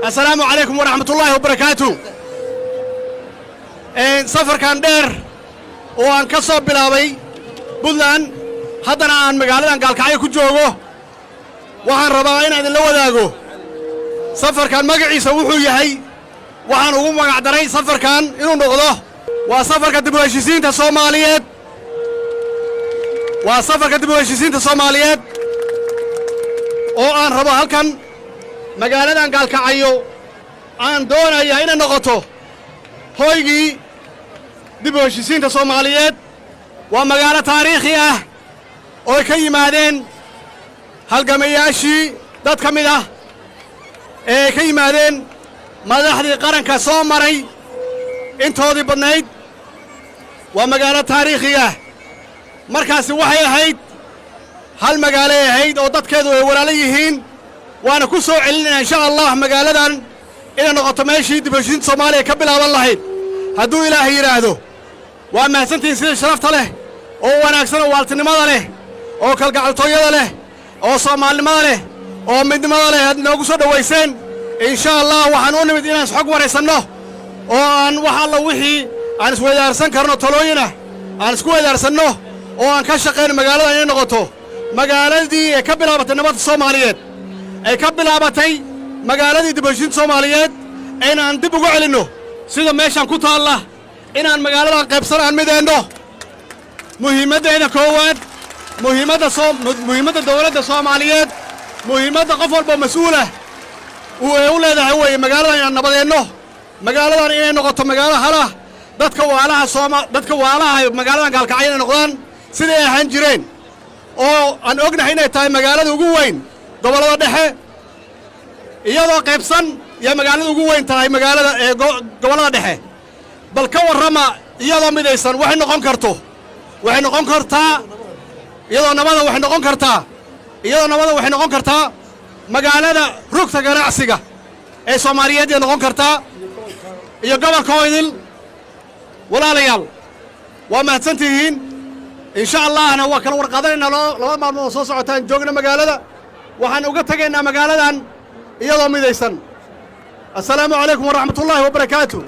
السلام عليكم ورحمة الله وبركاته. سفر كان دير وان كسب بلاوي بلان هذا عن مقالة قال كعيه كجوجو وعن ربعين هذا اللي وداقو سفر كان مقعي سووه يهي وعن هو مقعدري سفر كان إنه نقضه وسفر كان تبغى يشيسين الصوماليات وسفر كان تبغى يشيسين الصوماليات وعن ربع هالكن magaaladan gaalkacyo aan doonayaa inay noqoto hoygii dib u heshiisiinta Soomaaliyeed waa magaalo taariikhi ah oo ka yimaadeen halgamayaashii dad ka mid ah ee ka yimaadeen madaxdii qaranka soo maray intoodii badnayd waa magaalo taariikhi ah markaasi waxay ahayd hal magaalo ahayd oo dadkeedu ay walaalo yihiin وانا كسو علينا ان شاء الله مقالدان الى نقطة ماشي دبشين صوماليا كبلا والله هدو الهي يراهدو واما سنتين سنة شرفت له او وانا اكسنا والتني ماذا له او كالقعلتوية له او صومالي ماذا له او مدي ماذا له هدو نوكسو دويسين ان شاء الله وحنون مدينة سحق وريسانه او ان وحا الله وحي ان سوى دارسان كارنو طلوينه ان سوى دارسانه او ان كاشقين مقالدان الى نقطة مقالدي كبلا بطنبات الصوماليات ay ka bilaabatay magaaladii dibashin Soomaaliyeed inaan dib ugu celino sida meeshan ku taala inaan magaalada qaybsanaan mideeno muhiimadeeda koowaad muhiimadda dawladda Soomaaliyeed muhiimadda qof walba mas'uul ah uu leedahay way magaalada inaan nabadeeno magaaladan inay noqoto magaalo hala dadka waalaha magaalada gaalkacyo inay noqdaan sida ay ahaan jireen oo aan ognahay inay tahay magaalada ugu weyn gobolada dhexe iyadoo qaybsan ya magaalada ugu weyn tahay magaalada ee gobolada dhexe bal ka warrama iyadoo midaysan waxay noqon kartaa iyadoo nabada waxay noqon kartaa magaalada rugta ganacsiga ee Soomaaliyeed ay noqon kartaa iyo gobolka Hoydil walaalayaal waa mahadsantihiin insha Allah ana waa kala warqadanayna laba maalmood soo socotaan joogna magaalada waxaan uga tagaynaa magaaladan iyadoo midaysan. Assalaamu calaykum waraxmatullaahi wabarakaatuh.